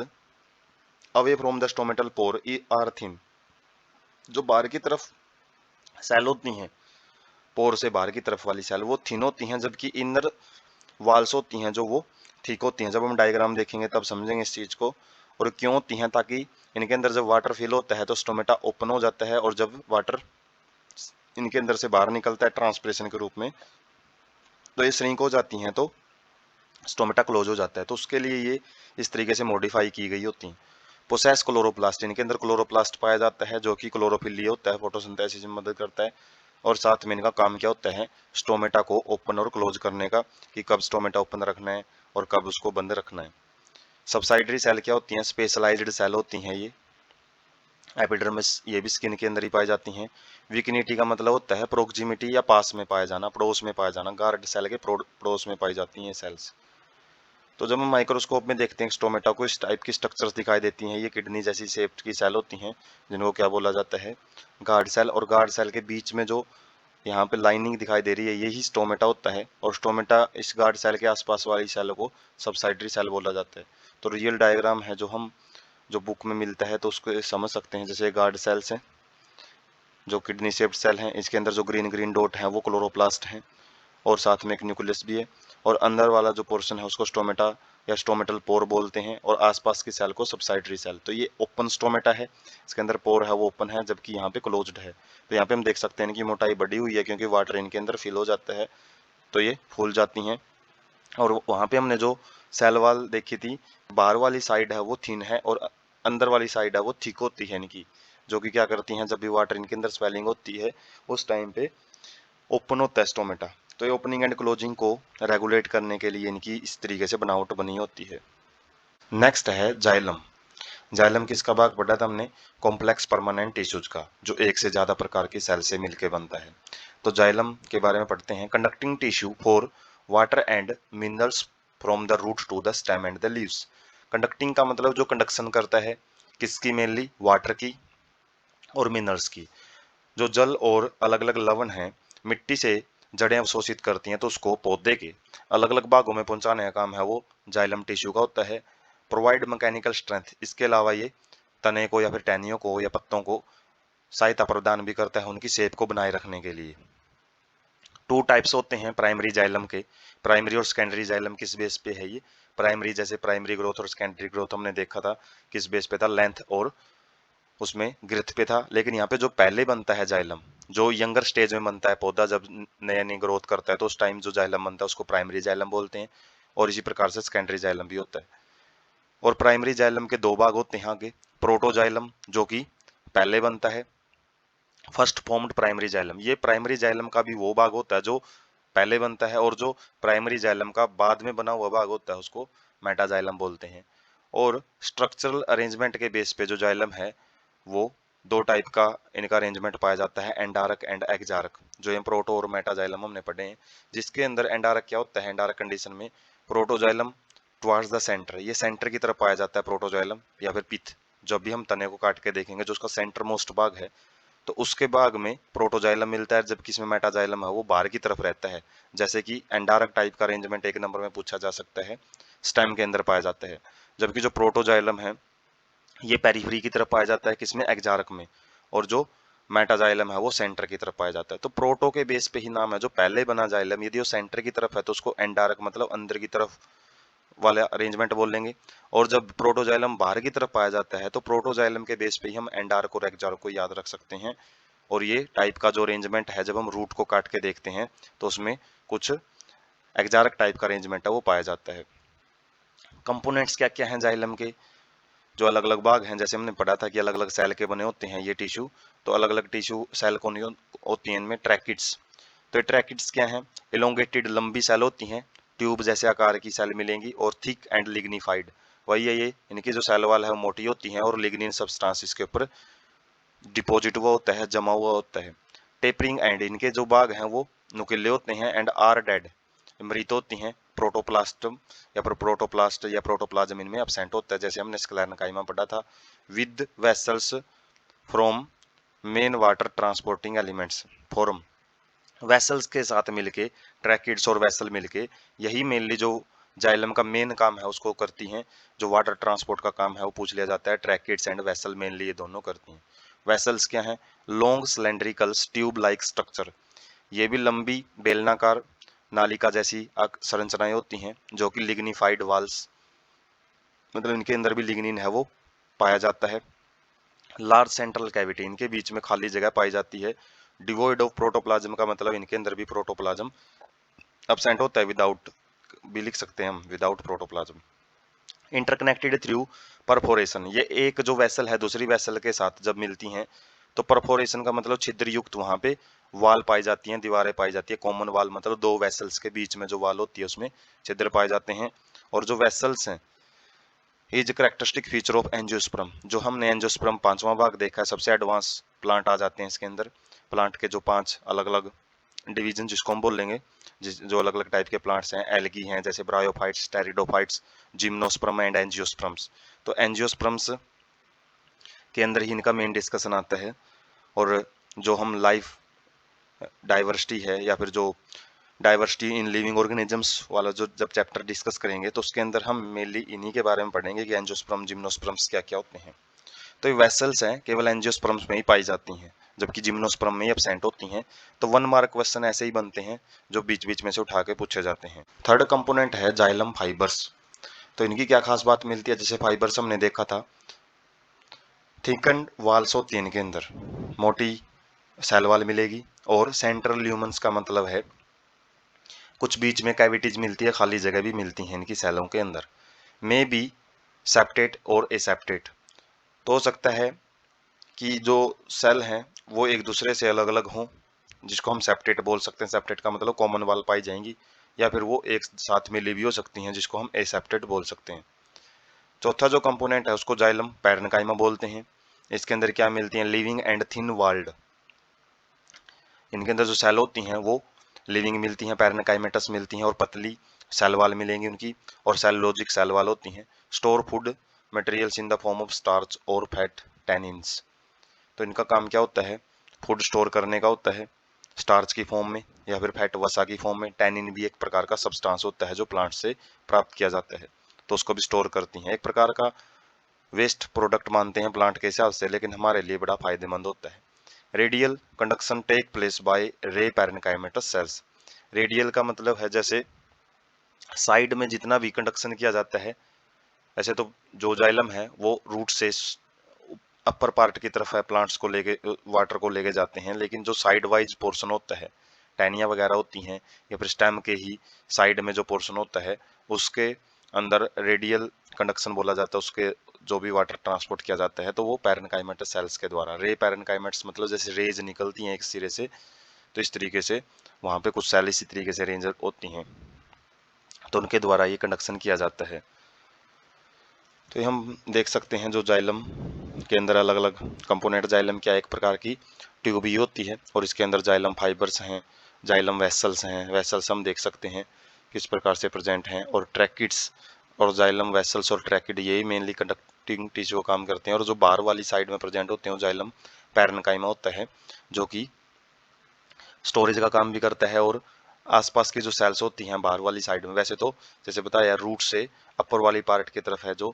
away from the stomatal pore are thin, जो बाहर की तरफ सेल होती हैं, पोर से बाहर की तरफ वाली सेल वो थिन होती हैं, जबकि इनर वाल्स होती हैं जो वो ठीक होती हैं। जब हम डायग्राम देखेंगे तब समझेंगे इस चीज़ को। और क्यों होती हैं, ताकि इनके अंदर जब वाटर फिल होता है तो स्टोमेटा ओपन हो जाता है, और जब वाटर इनके अंदर से बाहर निकलता है ट्रांसपिरेशन के रूप में तो ये श्रिंक हो जाती हैं, तो स्टोमेटा क्लोज हो जाता है। तो उसके लिए ये इस तरीके से मॉडिफाई की गई होती हैं। पोसेस क्लोरोप्लास्ट, इनके अंदर क्लोरोप्लास्ट पाया जाता है जो कि क्लोरोफिल लिए होता है, फोटोसिंथेसिस में मदद करता है। और साथ में इनका काम क्या होता है, स्टोमेटा को ओपन और क्लोज करने का, कि कब स्टोमेटा ओपन रखना है और कब उसको बंद रखना है। सबसाइडरी सेल क्या होती हैं, स्पेशलाइज्ड सेल होती हैं ये एपिडर्मिस, ये भी स्किन के अंदर ही पाई जाती हैं। विकिनिटी का मतलब होता है प्रोक्सिमिटी या पास में पाया जाना, पड़ोस में पाया जाना। गार्ड सेल के पड़ोस में पाई जाती हैं सेल्स। तो जब हम माइक्रोस्कोप में देखते हैं स्टोमेटा को, इस टाइप की स्ट्रक्चर्स दिखाई देती हैं। ये किडनी जैसी शेप की सेल होती हैं जिनको क्या बोला जाता है, गार्ड सेल। और गार्ड सेल के बीच में जो यहाँ पे लाइनिंग दिखाई दे रही है यही स्टोमेटा होता है, और स्टोमेटा इस गार्ड सेल के आसपास वाली सेल को सबसाइडरी सेल बोला जाता है। तो रियल डायग्राम है जो हम जो बुक में मिलता है तो उसको समझ सकते हैं। जैसे गार्ड सेल्स हैं जो किडनी शेप्ड सेल हैं, इसके अंदर जो ग्रीन ग्रीन डॉट है वो क्लोरोप्लास्ट हैं, और साथ में एक न्यूक्लियस भी है, और अंदर वाला जो पोर्शन है उसको स्टोमेटा या स्टोमेटल पोर बोलते हैं, और आसपास की सेल को सबसाइडरी सेल। तो ये ओपन स्टोमेटा है, इसके अंदर पोर है वो ओपन है, जबकि यहाँ पे क्लोज्ड है। तो यहाँ पे हम देख सकते हैं कि मोटाई बढ़ी हुई है क्योंकि वाटर इनके अंदर फिल हो जाता है तो ये फूल जाती हैं। और वहाँ पे हमने जो सेल वॉल देखी थी, बाहर वाली साइड है वो थिन है और अंदर वाली साइड है वो थिक होती है इनकी, जो कि क्या करती हैं, जब भी वाटर इनके अंदर स्वेलिंग होती है उस टाइम पे ओपन होता है स्टोमेटा, तो ये ओपनिंग एंड क्लोजिंग को रेगुलेट करने के लिए इनकी इस तरीके से बनावट बनी होती है। नेक्स्ट है जाइलम। जाइलम किसका भाग पढ़ा था हमने? कॉम्प्लेक्स परमानेंट टिश्यूज का, जो एक से ज्यादा प्रकार की सेल से मिलकर बनता है। तो जाइलम के बारे में पढ़ते हैं। Conducting tissue for water and minerals from the root to the stem and the leaves. Conducting का मतलब जो कंडक्शन करता है, किसकी? मेनली वाटर की और मिनरल्स की। जो जल और अलग अलग लवण हैं, मिट्टी से जड़ें अवशोषित करती हैं, तो उसको पौधे के अलग अलग भागों में पहुंचाने का काम है वो जाइलम टिश्यू का होता है। प्रोवाइड मैकेनिकल स्ट्रेंथ, इसके अलावा ये तने को या फिर टहनियों को या पत्तों को सहायता प्रदान भी करता है उनकी शेप को बनाए रखने के लिए। टू टाइप्स होते हैं प्राइमरी जाइलम के। प्राइमरी और सेकेंडरी जाइलम किस बेस पे है ये? प्राइमरी जैसे प्राइमरी ग्रोथ और सेकेंडरी ग्रोथ हमने देखा था किस बेस पे था, लेंथ और उसमें ग्रोथ पे था। लेकिन यहाँ पे जो पहले बनता है जाइलम, जो यंगर स्टेज में बनता है पौधा, जब नया नई ग्रोथ करता है तो उस टाइम जो जाइलम बनता है उसको प्राइमरी जाइलम बोलते हैं। और इसी प्रकार से सेकेंडरी जाइलम भी होता है। और प्राइमरी जाइलम के दो भाग होते हैं आगे। प्रोटोजाइलम जो कि पहले बनता है, फर्स्ट फॉर्म्ड प्राइमरी जाइलम। ये प्राइमरी जाइलम का भी वो भाग होता है जो पहले बनता है, और जो प्राइमरी जाइलम का बाद में बना हुआ भाग होता है उसको मेटाजाइलम बोलते हैं। और स्ट्रक्चरल अरेंजमेंट के बेस पे जो जाइलम है वो दो टाइप का इनका अरेंजमेंट पाया जाता है, एंडारक एंड एक्जारक। जो ये प्रोटो और मेटाजाइलम हमने पढ़े हैं, जिसके अंदर एंडारक क्या होता है? एंडारक कंडीशन में प्रोटोजाइलम टुवर्ड्स द सेंटर, ये सेंटर की तरफ पाया जाता है प्रोटोजाइलम या फिर पिथ। जब भी हम तने को काट के देखेंगे जो उसका सेंटर मोस्ट भाग है, तो उसके भाग में प्रोटोजाइलम मिलता है, जबकि इसमें मेटाजाइलम है वो बाहर की तरफ रहता है। जैसे कि एंडारक टाइप का अरेंजमेंट एक नंबर में पूछा जा सकता है, स्टेम के अंदर पाया जाता है। जबकि जो प्रोटोजाइलम है ये पेरिफेरी की तरफ पाया जाता है, किसमें? एक्जारक में। और जो मेटाजाइलम है वो सेंटर की तरफ पाया जाता है। तो प्रोटो के बेस पे ही नाम है। जो पहले बना जाइलम यदि वो सेंटर की तरफ है तो उसको एंडारक मतलब अंदर की तरफ वाला अरेंजमेंट बोल लेंगे। और जब प्रोटोजाइलम बाहर की तरफ पाया जाता है तो प्रोटोजाइलम के बेस पे ही हम एंडारक और एक्जारक को याद रख सकते हैं। और ये टाइप का जो अरेंजमेंट है, जब हम रूट को काट के देखते हैं तो उसमें कुछ एक्जारक टाइप का अरेंजमेंट है वो पाया जाता है। कंपोनेंट्स क्या क्या हैं जाइलम के? जो अलग अलग भाग हैं, जैसे हमने पढ़ा था कि अलग अलग सेल के बने होते हैं ये टिश्यू, तो अलग अलग टिश्यू सेल कौन होती हैं इनमें? ट्रैकिड्स। तो ये ट्रैकिड्स क्या हैं? इलोंगेटेड लंबी सेल होती हैं, ट्यूब जैसे आकार की सेल मिलेंगी, और थिक एंड लिग्निफाइड। वही है ये, इनकी जो सेल वाल है वो मोटी होती हैं और लिग्निन सब्सटेंस इसके ऊपर डिपॉजिट हुआ होता है, जमा हुआ होता है। टेपरिंग एंड, इनके जो भाग हैं वो नुकीले होते हैं, एंड आर डेड, मृत होती हैं। प्रोटोप्लास्टम या फिर प्रोटोप्लास्ट या प्रोटोप्लाज्म इनमें एब्सेंट होता है, जैसे हमने स्क्लेरेन्काइमा पढ़ा था। With vessels from main water transporting elements form, vessels के साथ मिलके, ट्रैकिड्स और वेसल मिलके, यही मेनली जो जाइलम का मेन काम है उसको करती हैं। जो वाटर ट्रांसपोर्ट का काम है वो पूछ लिया जाता है, ट्रैकिड्स एंड वेसल मेनली ये दोनों करती हैं। वेसल्स क्या हैं? लॉन्ग सिलेंड्रिकल्स ट्यूब लाइक स्ट्रक्चर, ये भी लंबी बेलनाकार नालिका जैसी संरचनाएं होती हैं, जो कि लिग्निफाइड वाल्स, मतलब इनके अंदर भी लिग्निन है वो पाया जाता है। लार्ज सेंट्रल कैविटी, इनके बीच में खाली जगह पाई जाती है। डिवोइड ऑफ प्रोटोप्लाज्म का मतलब इनके अंदर भी प्रोटोप्लाज्म एब्सेंट होता है, विदाउट भी लिख सकते हैं हम, without protoplasm. Interconnected through perforation, ये एक जो वेसल है दूसरी वेसल के साथ जब मिलती हैं तो परफोरेशन का मतलब छिद्र युक्त वहां पे वाल पाई जाती हैं, दीवारें पाई जाती है। कॉमन वाल मतलब दो वेसल्स के बीच में जो वाल होती है उसमें छिद्र पाए जाते हैं। और जो वेसल्स हैं is characteristic feature of angiosperm, जो हमने एंजियोस्पर्म पांचवा भाग देखा है, सबसे एडवांस प्लांट आ जाते हैं इसके अंदर। प्लांट के जो 5 अलग अलग डिवीजन जिसको हम बोल लेंगे, जो अलग अलग टाइप के प्लांट्स हैं, एल्गी हैं जैसे bryophytes, pteridophytes, gymnosperm and angiosperms. तो एंजियोस्पर्म्स के अंदर ही इनका मेन डिस्कशन आता है। और जो हम लाइफ डाइवर्सिटी है या फिर जो डाइवर्सिटी इन लिविंग ऑर्गेनिजम्स वाला जो जब चैप्टर डिस्कस करेंगे तो उसके अंदर हम मेनली इन्हीं के बारे में पढ़ेंगे कि एंजियोस्पर्म जिम्नोस्पर्म्स क्या क्या होते हैं। तो ये वेसल्स हैं केवल एंजियोस्पर्म्स में ही पाई जाती हैं, जबकि जिम्नोस्पर्म में ही एब्सेंट होती हैं। तो 1 मार्क क्वेश्चन ऐसे ही बनते हैं जो बीच बीच में से उठा के पूछे जाते हैं। थर्ड कंपोनेंट है जाइलम फाइबर्स। तो इनकी क्या खास बात मिलती है? जैसे फाइबर्स हमने देखा था, थिकन्ड वाल्स होती है इनके अंदर, मोटी सेल वॉल मिलेगी। और सेंट्रल ल्यूमेंस का मतलब है कुछ बीच में कैविटीज मिलती है, खाली जगह भी मिलती है इनकी सेलों के अंदर। मे बी सेप्टेट और एसेप्टेट। तो हो सकता है कि जो सेल हैं वो एक दूसरे से अलग अलग हों, जिसको हम सेप्टेट बोल सकते हैं। सेप्टेट का मतलब कॉमन वॉल पाई जाएंगी, या फिर वो एक साथ मिली भी हो सकती हैं, जिसको हम एसेप्टेट बोल सकते हैं। चौथा जो कंपोनेंट है उसको जाइलम पैरेन्काइमा बोलते हैं। इसके अंदर क्या मिलती हैं? Living and thin walled. इनके अंदर जो सेल होती हैं वो लिविंग मिलती हैं, पैरेन्काइमेटस मिलती हैं, और पतली सेल वाल मिलेंगी उनकी, और सेलुलोजिक सेल वाल होती हैं। Store food materials in the form of starch और फैट टैनिन्स। तो इनका काम क्या होता है? फूड स्टोर करने का होता है, स्टार्च की फॉर्म में या फिर फैट वसा की फॉर्म में। टैनिन भी एक प्रकार का सब्सटेंस होता है जो प्लांट से प्राप्त किया जाता है, तो उसको भी स्टोर करती हैं। एक प्रकार का वेस्ट प्रोडक्ट मानते हैं प्लांट के हिसाब से, लेकिन हमारे लिए बड़ा फायदेमंद होता है। Radial conduction take place by ray parenchymatous cells. Radial का मतलब है जैसे साइड में जितना भी कंडक्शन किया जाता है। ऐसे तो जो जाइलम है वो रूट से अपर पार्ट की तरफ है, प्लांट्स को लेके वाटर को लेके जाते हैं, लेकिन जो साइड वाइज पोर्शन होता है, टहनियाँ वगैरह होती हैं, या फिर स्टेम के ही साइड में जो पोर्शन होता है उसके अंदर रेडियल कंडक्शन बोला जाता है। उसके जो भी वाटर ट्रांसपोर्ट किया जाता है तो वो पैरेन्काइमेटस सेल्स के द्वारा। रे पैरेन्काइमेटस मतलब जैसे रेज निकलती हैं एक सिरे से, तो इस तरीके से वहाँ पे कुछ सेल इसी तरीके से रेंज होती हैं, तो उनके द्वारा ये कंडक्शन किया जाता है। तो हम देख सकते हैं जो जाइलम के अंदर अलग अलग कंपोनेंट। जाइलम क्या एक प्रकार की ट्यूब ही होती है, और इसके अंदर जाइलम फाइबर्स हैं, जाइलम वेसल्स हैं। वेसल्स हम देख सकते हैं किस प्रकार से प्रेजेंट हैं, और ट्रैकिड्स और जाइलम वेसल्स और ट्रैकिड यही मेनली कंडक्टिंग टिश्यू का काम करते हैं। और जो बाहर वाली साइड में प्रेजेंट होते हैं वो जाइलम पैरेन्काइमा होता है, जो कि स्टोरेज का काम भी करता है। और आसपास की जो सेल्स होती हैं बाहर वाली साइड में, वैसे तो जैसे बताया रूट से अपर वाली पार्ट की तरफ है जो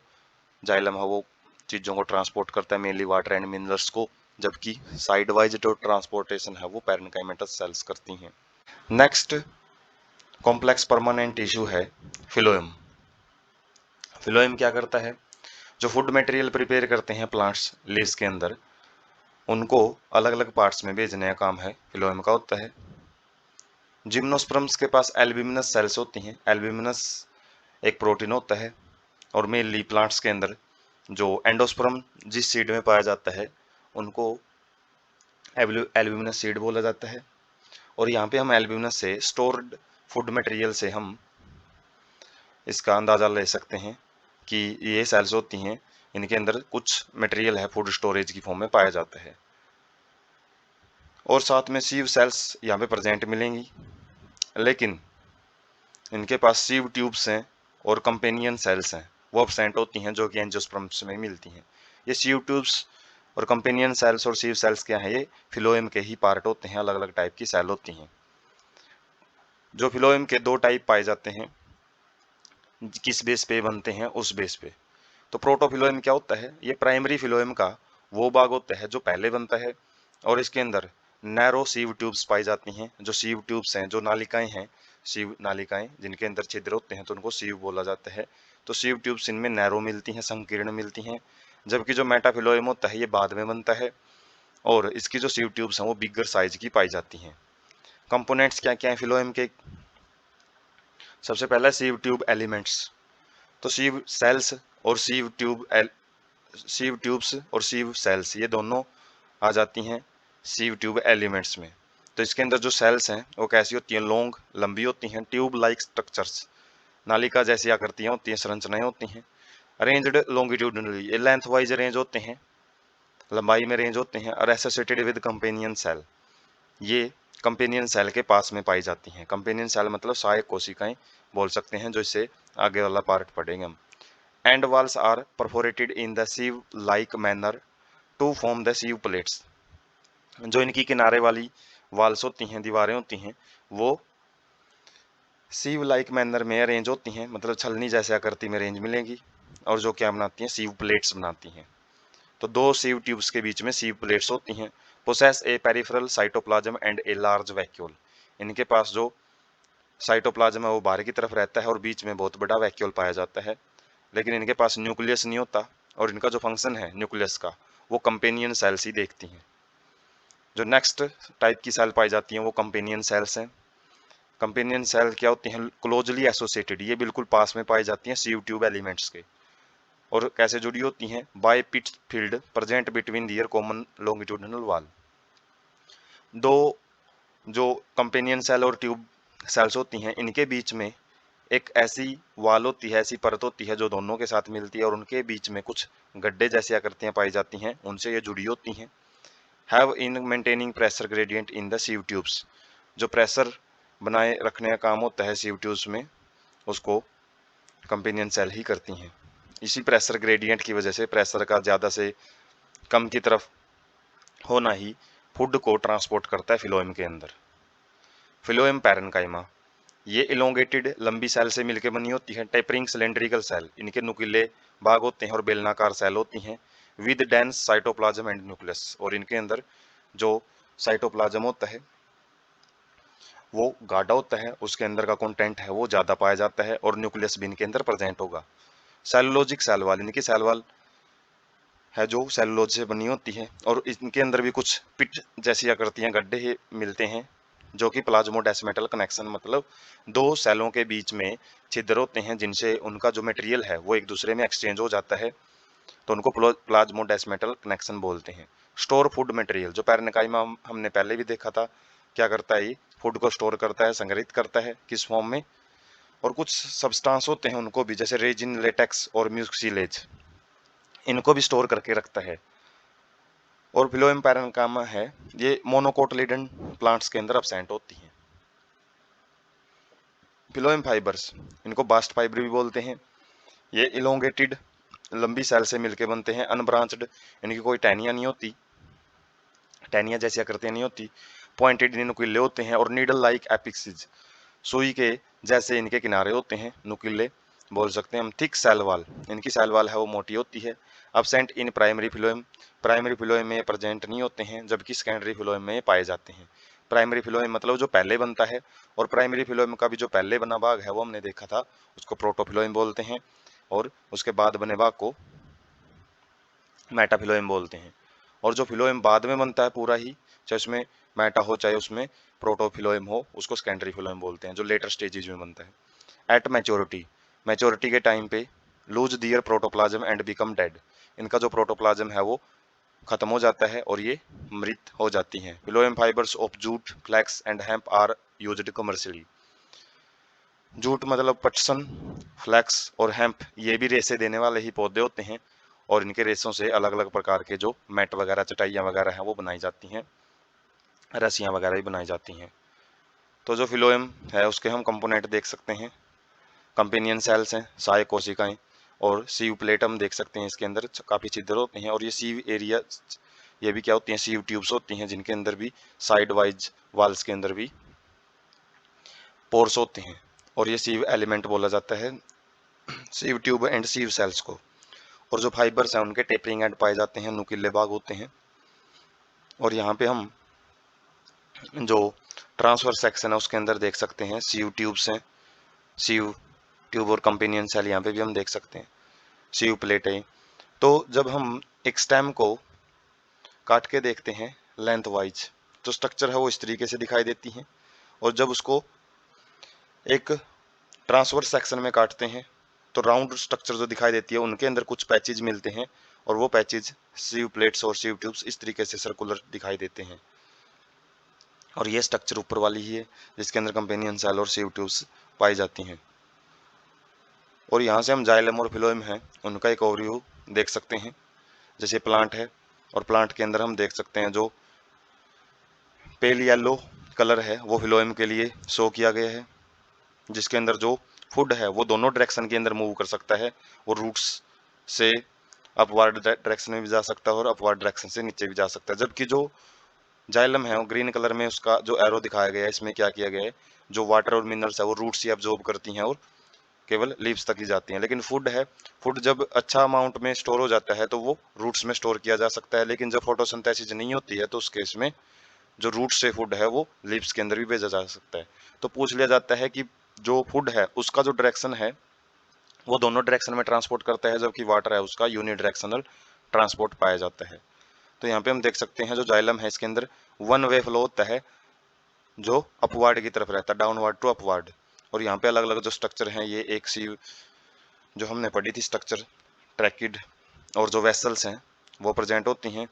जाइलम है वो चीज़ों को ट्रांसपोर्ट करता है, मेनली वाटर एंड मिनरल्स को, जबकि साइड वाइज जो ट्रांसपोर्टेशन है वो पैरेन्काइमेटस सेल्स करती हैं। नेक्स्ट कॉम्प्लेक्स परमानेंट टिश्यू है फिलोएम। फिलोएम क्या करता है? जो फूड मटेरियल प्रिपेयर करते हैं प्लांट्स लीव्स के अंदर, उनको अलग अलग पार्ट्स में भेजने का काम है फिलोएम का होता है। जिम्नोस्पर्म्स के पास एल्ब्यूमिनस सेल्स होती हैं। एल्ब्यूमिनस एक प्रोटीन होता है, और मेनली प्लांट्स के अंदर जो एंडोस्पर्म जिस सीड में पाया जाता है उनको एल्ब्यूमिनस सीड बोला जाता है। और यहाँ पे हम एल्ब्यूमिनस से स्टोर्ड फूड मटेरियल से हम इसका अंदाज़ा ले सकते हैं कि ये सेल्स होती हैं, इनके अंदर कुछ मटेरियल है फूड स्टोरेज की फॉर्म में पाया जाता है। और साथ में सीव सेल्स यहाँ पे प्रेजेंट मिलेंगी, लेकिन इनके पास सीव ट्यूब्स हैं और कंपेनियन सेल्स हैं, वो एब्सेंट होती हैं, जो कि एंजियोस्पर्म्स में मिलती हैं। ये सीव ट्यूब्स और कंपेनियन सेल्स और सीव सेल्स क्या हैं? ये फिलोएम के ही पार्ट होते हैं, अलग अलग टाइप की सेल होती हैं। जो फिलोएम के दो टाइप पाए जाते हैं, किस बेस पे बनते हैं उस बेस पे। तो प्रोटोफिलोएम क्या होता है? ये प्राइमरी फिलोएम का वो भाग होता है जो पहले बनता है, और इसके अंदर नैरो सीव ट्यूब्स पाई जाती हैं। जो सीव ट्यूब्स हैं, जो नालिकाएं हैं, सीव नालिकाएं जिनके अंदर छिद्र होते हैं, तो उनको सीव बोला जाता है। तो सीव ट्यूब्स इनमें नैरो मिलती हैं, संकीर्ण मिलती हैं, जबकि जो मेटाफिलोएम होता है ये बाद में बनता है, और इसकी जो सीव ट्यूब्स हैं वो बिगर साइज की पाई जाती हैं। कंपोनेंट्स क्या क्या है फिलोएम के? सबसे पहला सीव ट्यूब एलिमेंट्स। तो सीव सेल्स और सीव ट्यूब्स और सीव सेल्स ये दोनों आ जाती हैं सीव ट्यूब एलिमेंट्स में। तो इसके अंदर जो सेल्स हैं वो कैसी होती हैं? लॉन्ग, लंबी होती हैं, ट्यूब लाइक स्ट्रक्चर्स, नालिका जैसी आकृतियाँ होती हैं, संरचनाएं होती हैं। अरेंज्ड लॉन्गिट्यूडनली, ये लेंथ वाइज अरेंज होते हैं, लंबाई में रेंज होते हैं। और एसोसिएटेड विद कंपेनियन सेल, ये कंपेनियन सेल के पास में पाई जाती हैं। कंपेनियन सेल मतलब सहायक कोशिकाएं बोल सकते हैं, जो इससे आगे वाला पार्ट पढ़ेंगे हम। End walls are perforated in the sieve like manner to form the sieve plates. जो इनकी किनारे वाली वॉल्स होती हैं, दीवारें होती हैं, वो सीव लाइक मैनर में अरेंज होती हैं, मतलब छलनी जैसे आकृति में रेंज मिलेंगी, और जो क्या बनाती हैं? सीव प्लेट्स बनाती हैं। तो दो सीव ट्यूब्स के बीच में सीव प्लेट्स होती हैं। Possess a peripheral cytoplasm and a large vacuole. इनके पास जो साइटोप्लाज्म है वो बाहर की तरफ रहता है, और बीच में बहुत बड़ा वैक्यूल पाया जाता है, लेकिन इनके पास न्यूक्लियस नहीं होता। और इनका जो फंक्शन है न्यूक्लियस का, वो कंपेनियन सेल्स ही देखती हैं। जो नेक्स्ट टाइप की सेल पाई जाती हैं वो कंपेनियन सेल्स हैं। कंपेनियन सेल क्या होती हैं? क्लोजली एसोसिएटेड, ये बिल्कुल पास में पाई जाती हैं सीव ट्यूब एलिमेंट्स के। और कैसे जुड़ी होती हैं? By pit field present between their common longitudinal wall. दो जो कंपेनियन सेल और ट्यूब सेल्स होती हैं, इनके बीच में एक ऐसी वाल होती है, ऐसी परत होती है जो दोनों के साथ मिलती है और उनके बीच में कुछ गड्ढे जैसी आकृतियां पाई जाती हैं, उनसे ये जुड़ी होती हैं। Have in maintaining pressure gradient in the sieve tubes, जो प्रेशर बनाए रखने का काम होता है सीव ट्यूब्स में, उसको कंपेनियन सेल ही करती हैं। इसी प्रेशर ग्रेडियंट की वजह से, प्रेशर का ज़्यादा से कम की तरफ होना ही फूड को ट्रांसपोर्ट करता है फिलोएम के अंदर। फिलोएम पैरेन्काइमा, ये इलोंगेटेड लंबी सेल से मिलकर बनी होती है। टेपरिंग सिलेंड्रिकल सेल, इनके नुकीले भाग होते हैं और बेलनाकार सेल होती हैं। With dense cytoplasm and nucleus, और इनके अंदर जो साइटोप्लाज्म होता है वो गाढ़ा होता है, उसके अंदर का कंटेंट है वो ज़्यादा पाया जाता है और न्यूक्लियस भी इनके अंदर प्रेजेंट होगा। सेलुलोजिक सेल वाल, इनकी सेल वाल है जो सेलुलोज से बनी होती है और इनके अंदर भी कुछ पिट जैसी आकृतियां, गड्ढे मिलते हैं जो कि प्लाज्मोडेस्मेटल कनेक्शन, मतलब दो सेलों के बीच में छिद्र होते हैं जिनसे उनका जो मटेरियल है वो एक दूसरे में एक्सचेंज हो जाता है, तो उनको प्लाज्मोडेस्मेटल कनेक्शन बोलते हैं। स्टोर फूड मटेरियल, जो पैरेन्काइमा हमने पहले भी देखा था, क्या करता है? ये फूड को स्टोर करता है, संग्रहित करता है, किस फॉर्म में? और कुछ सब्सटेंस होते हैं उनको भी, जैसे रेजिन, लेटेक्स और म्यूसिलेज, इनको भी स्टोर करके रखता है। और फिलोएम पैरेन्काइमा है, ये मोनोकोटिलिडन प्लांट्स के अंदर एब्सेंट होती हैं। फिलोएम फाइबर्स, इनको बास्ट फाइबर भी बोलते हैं। ये इलोंगेटेड लंबी सेल से मिलकर बनते हैं। अनब्रांच्ड, इनकी कोई टहनियाँ नहीं होती, टहनियाँ जैसी आकृतियाँ नहीं होती। पॉइंटेड नुकीले होते हैं और नीडल लाइक एपिक्सिस, सुई के जैसे इनके किनारे होते हैं, नुकीले बोल सकते हैं हम। थिक सेल वाल, इनकी सेल वाल है वो मोटी होती है। Absent in primary phloem, primary phloem में प्रेजेंट नहीं होते हैं, जबकि सेकेंडरी फिलोएम में पाए जाते हैं। प्राइमरी फिलोएम मतलब जो पहले बनता है, और प्राइमरी फिलोएम का भी जो पहले बना भाग है वो हमने देखा था, उसको प्रोटोफिलोएम बोलते हैं, और उसके बाद बने भाग को मेटाफिलोएम बोलते हैं। और जो फिलोएम बाद में बनता है पूरा ही, चाहे उसमें मेटा हो चाहे उसमें प्रोटोफिलोएम हो, उसको सेकेंडरी फिलोएम बोलते हैं, जो लेटर स्टेजेज में बनता है। एट मैच्योरिटी, मैच्योरिटी के टाइम पे lose their protoplasm and become dead, इनका जो प्रोटोप्लाज्म है वो खत्म हो जाता है और ये मृत हो जाती हैं। Phloem fibres of jute, flax and hemp are used commercially. Jute मतलब पटसन, फ्लैक्स और हेम्प, ये भी रेशे देने वाले ही पौधे होते हैं और इनके रेशों से अलग अलग प्रकार के जो मैट वगैरह, चटाइयाँ वगैरह हैं वो बनाई जाती हैं, रस्सियाँ वगैरह भी बनाई जाती हैं। तो जो फिलोएम है उसके हम कंपोनेंट देख सकते हैं। कंपेनियन सेल्स हैं, सहाय कोशिकाएं, और सीव प्लेट हम देख सकते हैं, इसके अंदर काफ़ी छिद्र होते हैं। और ये सीव एरिया, ये भी क्या होती हैं? सीव ट्यूब्स होती हैं, जिनके अंदर भी साइड वाइज वाल्स के अंदर भी पोर्स होते हैं, और ये सीव एलिमेंट बोला जाता है सीव ट्यूब एंड सीव सेल्स को। और जो फाइबर्स हैं उनके टेपरिंग एंड पाए जाते हैं, नुकीले भाग होते हैं। और यहाँ पे हम जो ट्रांसफर सेक्शन है उसके अंदर देख सकते हैं सीव ट्यूब्स हैं, सीव ट्यूब और कंपेनियन सेल यहाँ पे भी हम देख सकते हैं, सीव प्लेट है। तो जब हम एक स्टेम को काट के देखते हैं लेंथ वाइज, तो स्ट्रक्चर है वो इस तरीके से दिखाई देती है। और जब उसको एक ट्रांसफर सेक्शन में काटते हैं तो राउंड स्ट्रक्चर जो दिखाई देती है, उनके अंदर कुछ पैचेज मिलते हैं, और वो पैचेज सीव प्लेट्स और सीव ट्यूब्स इस तरीके से सर्कुलर दिखाई देते हैं। और ये स्ट्रक्चर ऊपर वाली ही है जिसके अंदर कंपेनियन सेल और सीव ट्यूब्स पाई जाती हैं। और यहाँ से हम जाइलम और फिलोएम हैं उनका एक ओवरव्यू देख सकते हैं। जैसे प्लांट है, और प्लांट के अंदर हम देख सकते हैं जो पेल येलो कलर है वो फिलोएम के लिए शो किया गया है, जिसके अंदर जो फूड है वो दोनों डायरेक्शन के अंदर मूव कर सकता है। वो रूट्स से अपवर्ड डायरेक्शन में भी जा सकता है और अपवर्ड डायरेक्शन से नीचे भी जा सकता है। जबकि जो जाइलम है वो ग्रीन कलर में, उसका जो एरो दिखाया गया है, इसमें क्या किया गया है, जो वाटर और मिनरल्स है वो रूट्स ही एब्जॉर्ब करती हैं और केवल लीव्स तक ही जाती हैं। लेकिन फूड है, फूड जब अच्छा अमाउंट में स्टोर हो जाता है तो वो रूट्स में स्टोर किया जा सकता है। लेकिन जब फोटोसिंथेसिस नहीं होती है तो उस केस में जो रूट से फूड है वो लीव्स के अंदर भी भेजा जा सकता है। तो पूछ लिया जाता है कि जो फूड है उसका जो डायरेक्शन है वो दोनों डायरेक्शन में ट्रांसपोर्ट करता है, जबकि वाटर है उसका यूनिडायरेक्शनल ट्रांसपोर्ट पाया जाता है। तो यहाँ पे हम देख सकते हैं जो जाइलम है इसके अंदर वन वे फ्लो होता है जो अपवार्ड की तरफ रहता है, डाउनवर्ड टू अपवार्ड। और यहाँ पे अलग अलग जो स्ट्रक्चर हैं, ये एक सी जो हमने पढ़ी थी स्ट्रक्चर ट्रैकिड और जो वेसल्स हैं वो प्रेजेंट होती हैं।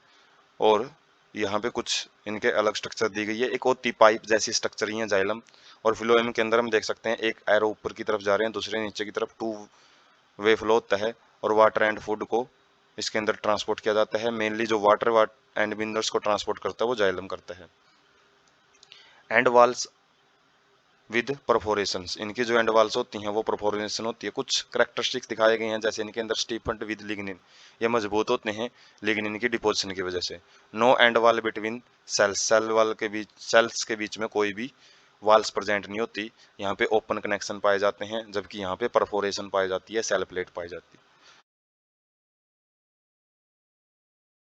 और यहाँ पे कुछ इनके अलग स्ट्रक्चर दी गई है। एक होती पाइप जैसी स्ट्रक्चर ही है जाइलम। और फ्लोएम के अंदर हम देख सकते हैं एक एरो ऊपर की तरफ जा रहे हैं, दूसरे नीचे की तरफ, टू वे फ्लो होता है। और वाटर एंड फूड को इसके अंदर ट्रांसपोर्ट किया जाता है। मेनली जो वाटर एंड मिनरल्स को ट्रांसपोर्ट करता है वो जाइलम करता है। एंड वाल्स विद परफोरेशंस, इनकी जो एंड वाल्स होती हैं वो परफोरेशन होती है। कुछ करेक्टरिस्टिक्स दिखाए गए हैं, जैसे इनके अंदर स्टीफन्ड विद लिग्निन, ये मजबूत होते हैं लिग्निन की डिपोजिशन की वजह से। नो एंड वाल बिटवीन सेल्स, सेल्स के बीच में कोई भी वाल्स प्रेजेंट नहीं होती। यहाँ पे ओपन कनेक्शन पाए जाते हैं, जबकि यहाँ पे परफोरेशन पाई जाती है, सेल प्लेट पाई जाती है।